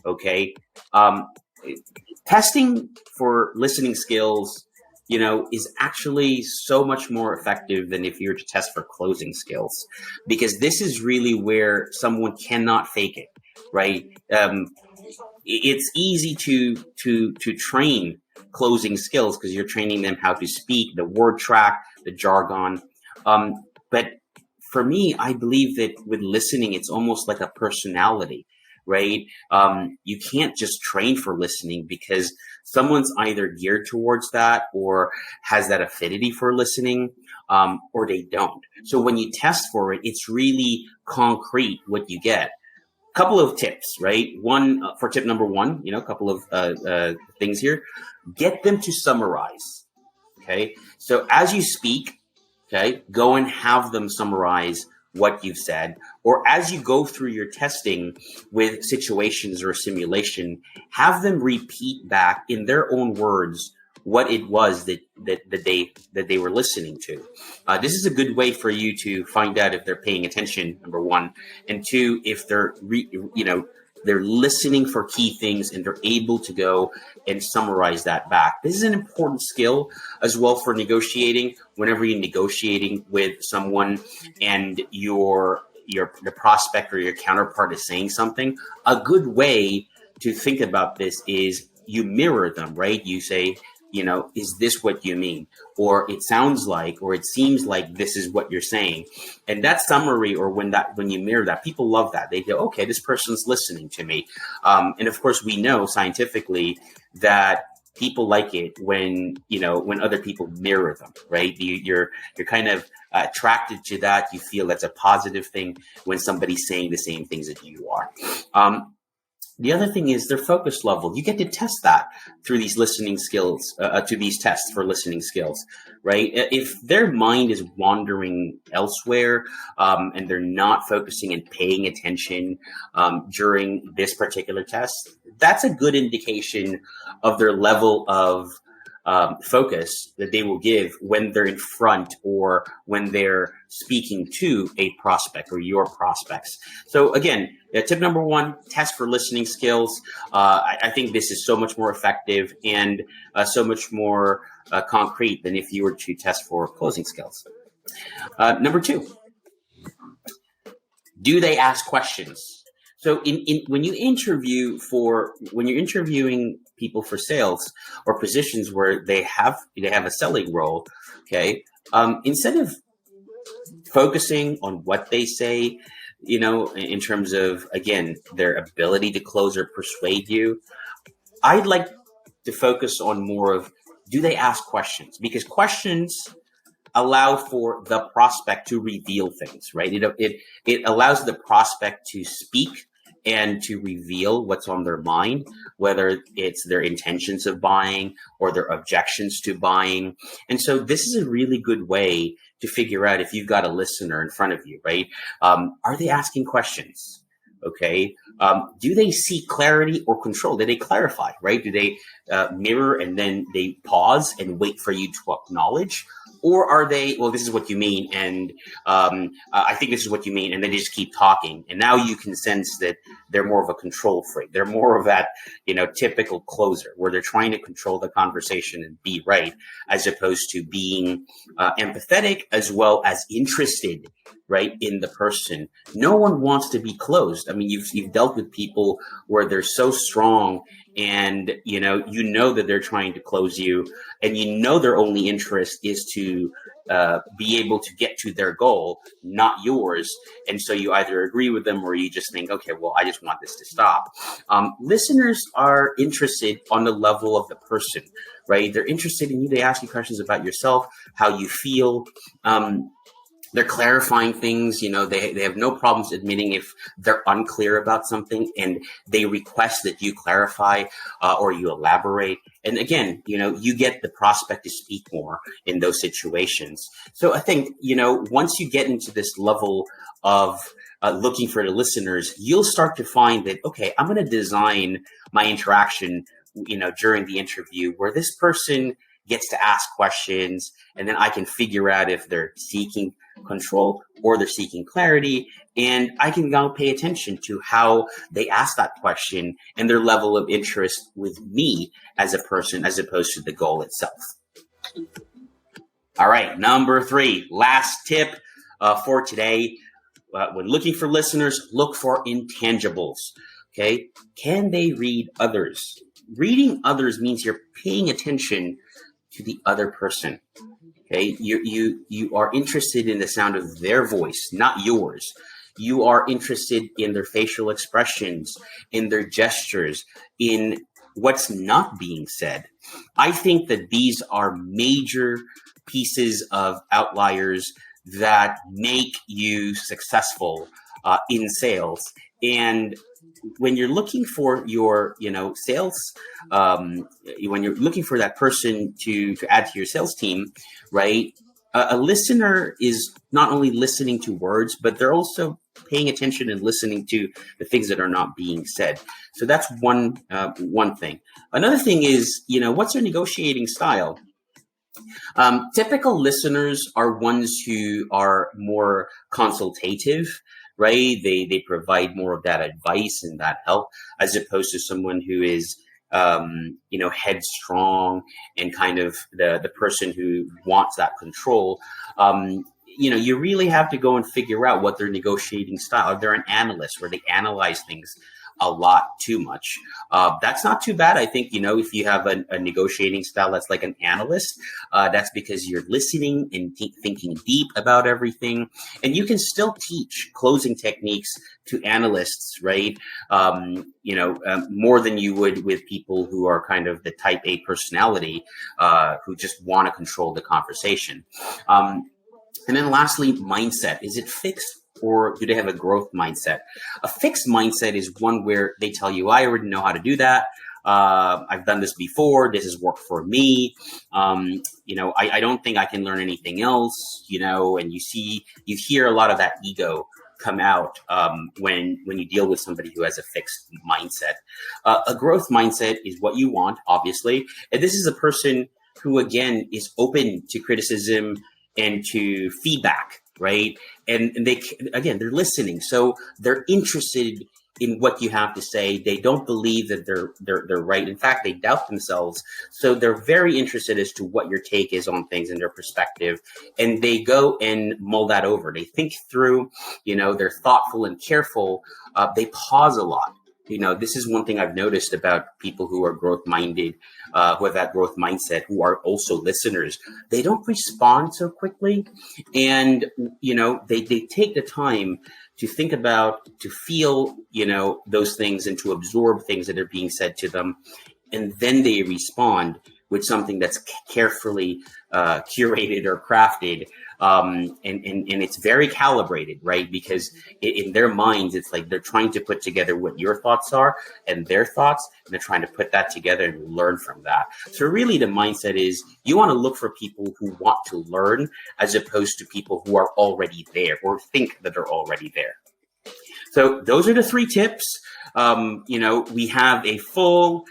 Okay. Um, Testing for listening skills, is actually so much more effective than if you were to test for closing skills, because this is really where someone cannot fake it, right? It's easy to train closing skills because you're training them how to speak, the word track, the jargon. But for me, I believe that with listening, it's almost like a personality, right? You can't just train for listening because someone's either geared towards that or has that affinity for listening, or they don't. So when you test for it, it's really concrete what you get. Couple of tips, right? One for tip number one, a couple of things here. Get them to summarize. Okay, so as you speak, okay, go and have them summarize what you've said, or as you go through your testing with situations or simulation, have them repeat back in their own words what it was that they were listening to. This is a good way for you to find out if they're paying attention, number one, and two, if they're listening for key things and they're able to go and summarize that back. This is an important skill as well for negotiating. Whenever you're negotiating with someone and the prospect or your counterpart is saying something, a good way to think about this is you mirror them, right? You say, is this what you mean? Or it sounds like, or it seems like this is what you're saying. And that summary, or when you mirror that, people love that. They go, okay, this person's listening to me. And of course, we know scientifically that people like it when other people mirror them, right? You're kind of attracted to that. You feel that's a positive thing when somebody's saying the same things that you are. The other thing is their focus level. You get to test that through these listening skills, to these tests for listening skills, right? If their mind is wandering elsewhere, and they're not focusing and paying attention during this particular test, that's a good indication of their level of focus that they will give when they're in front or when they're speaking to a prospect or your prospects. So again, tip number one, test for listening skills. I think this is so much more effective and so much more concrete than if you were to test for closing skills. Number two, do they ask questions? So when you're interviewing people for sales or positions where they have a selling role, okay, instead of focusing on what they say, in terms of, again, their ability to close or persuade you, I'd like to focus on more of, do they ask questions? Because questions allow for the prospect to reveal things, right? It allows the prospect to speak and to reveal what's on their mind, whether it's their intentions of buying or their objections to buying. And so this is a really good way to figure out if you've got a listener in front of you, right? Are they asking questions? Okay. Do they seek clarity or control? Do they clarify, right? Do they mirror and then they pause and wait for you to acknowledge? Or are they, well, this is what you mean, and I think this is what you mean, and then they just keep talking. And now you can sense that they're more of a control freak. They're more of that, typical closer, where they're trying to control the conversation and be right, as opposed to being empathetic as well as interested, right, in the person. No one wants to be closed. I mean, you've dealt with people where they're so strong, and you know that they're trying to close you, and their only interest is to be able to get to their goal, not yours. And so you either agree with them or you just think, okay, well, I just want this to stop. Listeners are interested on the level of the person, right? They're interested in you. They ask you questions about yourself, how you feel. They're clarifying things. They have no problems admitting if they're unclear about something, and they request that you clarify or you elaborate. And again, you get the prospect to speak more in those situations. So I think, once you get into this level of looking for the listeners, you'll start to find that, okay, I'm going to design my interaction, during the interview where this person gets to ask questions, and then I can figure out if they're seeking control or they're seeking clarity. And I can now pay attention to how they ask that question and their level of interest with me as a person, as opposed to the goal itself. All right, number 3, last tip for today. When looking for listeners, look for intangibles. Okay, can they read others? Reading others means you're paying attention to the other person. Okay, you are interested in the sound of their voice, not yours. You are interested in their facial expressions, in their gestures, in what's not being said. I think that these are major pieces of outliers that make you successful in sales. And when you're looking for your, sales, when you're looking for that person to add to your sales team, right? A listener is not only listening to words, but they're also paying attention and listening to the things that are not being said. So that's one thing. Another thing is, what's their negotiating style? Typical listeners are ones who are more consultative, right? They provide more of that advice and that help, as opposed to someone who is, headstrong and kind of the person who wants that control. You really have to go and figure out what their negotiating style. They're an analyst where they analyze things a lot too much. That's not too bad. I think, if you have a negotiating style that's like an analyst, that's because you're listening and thinking deep about everything. And you can still teach closing techniques to analysts, right? More than you would with people who are kind of the type A personality, who just want to control the conversation. And then lastly, mindset. Is it fixed or do they have a growth mindset? A fixed mindset is one where they tell you, I already know how to do that. I've done this before. This has worked for me. I don't think I can learn anything else, and you hear a lot of that ego come out when you deal with somebody who has a fixed mindset. A growth mindset is what you want, obviously. And this is a person who, again, is open to criticism and to feedback, right? And they're listening. So they're interested in what you have to say. They don't believe that they're right. In fact, they doubt themselves. So they're very interested as to what your take is on things and their perspective. And they go and mull that over. They think through, they're thoughtful and careful. They pause a lot. This is one thing I've noticed about people who are growth minded, who have that growth mindset, who are also listeners. They don't respond so quickly. And, they take the time to think about, to feel, those things and to absorb things that are being said to them. And then they respond with something that's carefully curated or crafted. And it's very calibrated, right? Because in their minds, it's like they're trying to put together what your thoughts are and their thoughts, and they're trying to put that together and learn from that. So really the mindset is you want to look for people who want to learn as opposed to people who are already there or think that they're already there. So those are the 3 tips. We have a full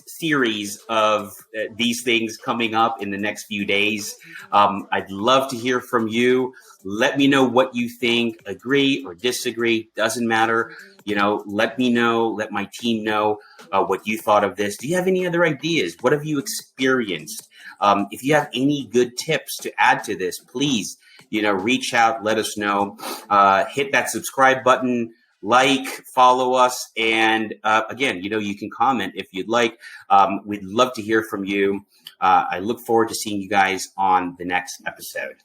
series of these things coming up in the next few days. I'd love to hear from you. Let me know what you think. Agree or disagree, doesn't matter. Let me know, let my team know what you thought of this. Do you have any other ideas? What have you experienced? If you have any good tips to add to this, please, reach out, let us know. Hit that subscribe button. Follow us, and again, you can comment if you'd like. We'd love to hear from you. I look forward to seeing you guys on the next episode.